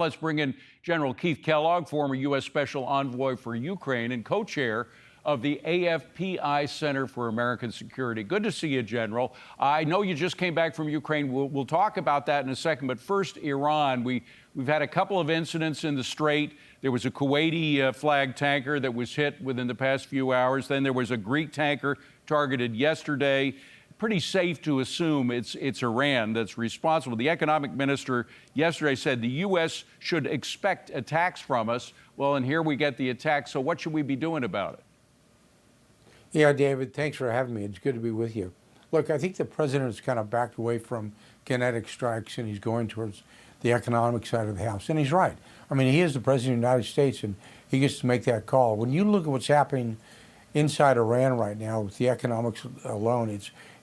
Let's bring in General Keith Kellogg, former U.S. Special Envoy for Ukraine and co-chair of the AFPI Center for American Security. Good to see you, General. I know you just came back from Ukraine. We'll talk about that in a second. But first, Iran. We've had a couple of incidents in the Strait. There was a Kuwaiti flag tanker that was hit within the past few hours. Then there was a Greek tanker targeted yesterday. Pretty safe to assume it's Iran that's responsible. The economic minister yesterday said the U.S. should expect attacks from us. Well, and here we get the attack. So what should we be doing about it? Yeah, David, thanks for having me. It's good to be with you. Look, I think the president's kind of backed away from kinetic strikes and he's going towards the economic side of the house. And he's right. I mean, he is the president of the United States and he gets to make that call. When you look at what's happening inside Iran right now with the economics alone,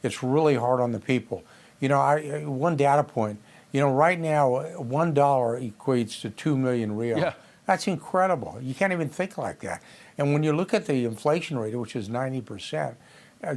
it's really hard on the people. You know, one data point, you know, right now, $1 equates to 2 million real. Yeah. That's incredible. You can't even think like that. And when you look at the inflation rate, which is 90%,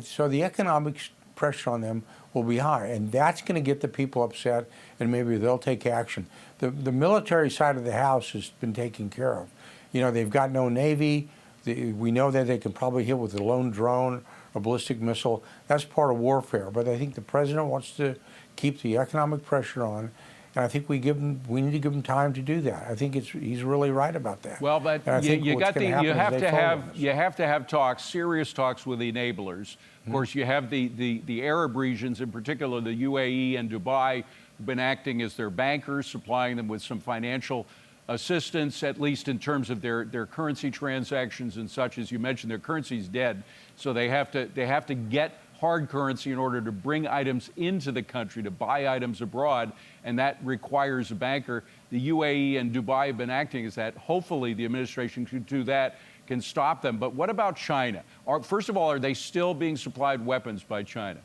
so the economic pressure on them will be high. And that's going to get the people upset, and maybe they'll take action. The military side of the house has been taken care of. You know, they've got no Navy. We know that they can probably hit with a lone drone, a ballistic missile. That's part of warfare. But I think the president wants to keep the economic pressure on. And I think we need to give him time to do that. I think he's really right about that. Well, but you have to have talks, serious talks with the enablers. Of course, you have the Arab regions, in particular the UAE and Dubai, who've been acting as their bankers, supplying them with some financial assistance, at least in terms of their currency transactions and such. As you mentioned, their currency's dead, so they have to get hard currency in order to bring items into the country, to buy items abroad, and that requires a banker. The UAE and Dubai have been acting as that. Hopefully the administration can do that, can stop them. But what about China? First of all, are they still being supplied weapons by China?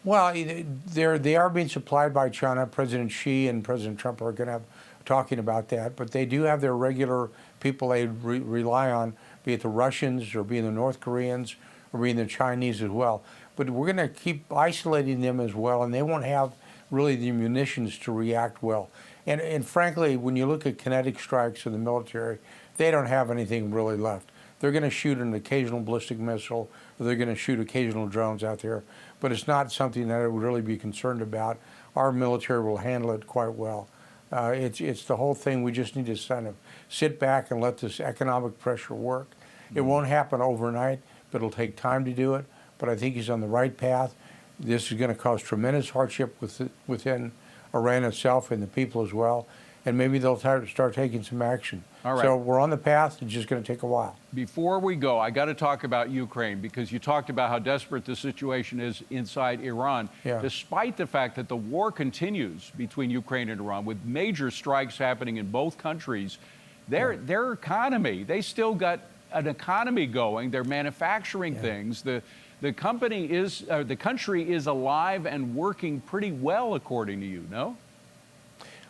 Well, they are being supplied by China. President Xi and President Trump are going to have talking about that, but they do have their regular people they rely on, be it the Russians or be it the North Koreans or be it the Chinese as well. But we're going to keep isolating them as well, and they won't have really the munitions to react well. And frankly, when you look at kinetic strikes in the military, they don't have anything really left. They're going to shoot an occasional ballistic missile, or they're going to shoot occasional drones out there, but it's not something that I would really be concerned about. Our military will handle it quite well. It's the whole thing. We just need to kind of sit back and let this economic pressure work. It won't happen overnight, but it'll take time to do it. But I think he's on the right path. This is going to cause tremendous hardship within Iran itself and the people as well. And maybe they'll start taking some action. All right. So we're on the path. It's just going to take a while. Before we go, I got to talk about Ukraine, because you talked about how desperate the situation is inside Iran. Yeah. Despite the fact that the war continues between Ukraine and Iran, with major strikes happening in both countries, their economy, they still got an economy going. They're manufacturing things. The country is alive and working pretty well, according to you, no?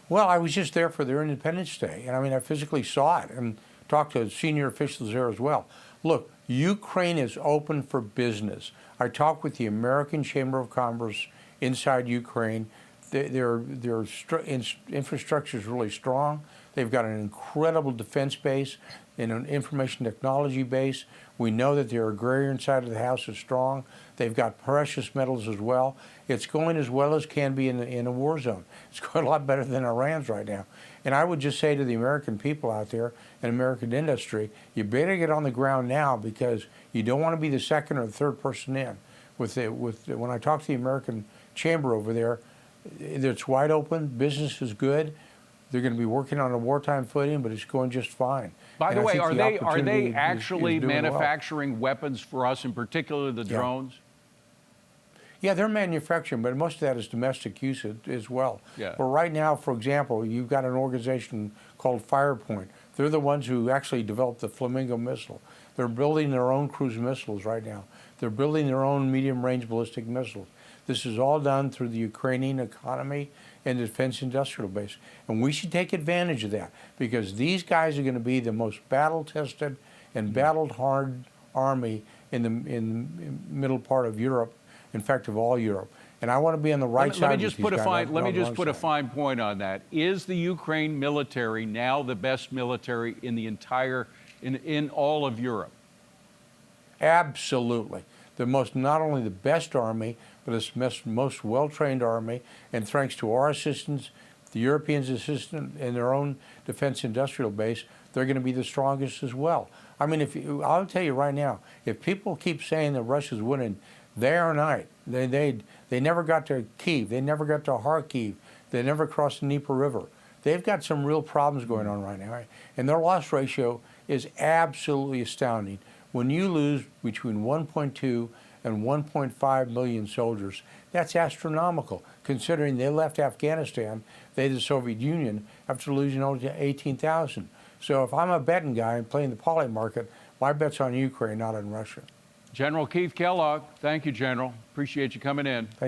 Well, I was just there for their Independence Day, and I mean, I physically saw it and talked to senior officials there as well. Look, Ukraine is open for business. I talked with the American Chamber of Commerce inside Ukraine. Their infrastructure is really strong. They've got an incredible defense base and an information technology base. We know that their agrarian side of the house is strong. They've got precious metals as well. It's going as well as can be in a war zone. It's going a lot better than Iran's right now. And I would just say to the American people out there and American industry, you better get on the ground now, because you don't want to be the second or the third person in. When I talk to the American Chamber over there, it's wide open. Business is good. They're going to be working on a wartime footing, but it's going just fine. By the way, are they actually manufacturing weapons for us, in particular the drones? Yeah, they're manufacturing, but most of that is domestic use as well. Yeah. But right now, for example, you've got an organization called Firepoint. They're the ones who actually developed the Flamingo missile. They're building their own cruise missiles right now. They're building their own medium-range ballistic missiles. This is all done through the Ukrainian economy and the defense industrial base. And we should take advantage of that, because these guys are going to be the most battle-tested and battled-hard army in the middle part of Europe, in fact, of all Europe. And I want to be on the right side. Let me just put a fine point on that. Is the Ukraine military now the best military in the entire, in all of Europe? Absolutely. Not only the best army, but it's most well-trained army. And thanks to our assistance, the Europeans' assistance in their own defense industrial base, they're going to be the strongest as well. I mean, I'll tell you right now, if people keep saying that Russia's winning, they are not. They never got to Kyiv. They never got to Kharkiv. They never crossed the Dnieper River. They've got some real problems going on right now. And their loss ratio is absolutely astounding. When you lose between 1.2 and 1.5 million soldiers, that's astronomical, considering they left Afghanistan, the Soviet Union, after losing only 18,000. So if I'm a betting guy and playing the poly market, my bet's on Ukraine, not on Russia. General Keith Kellogg, thank you, General. Appreciate you coming in. Thank you.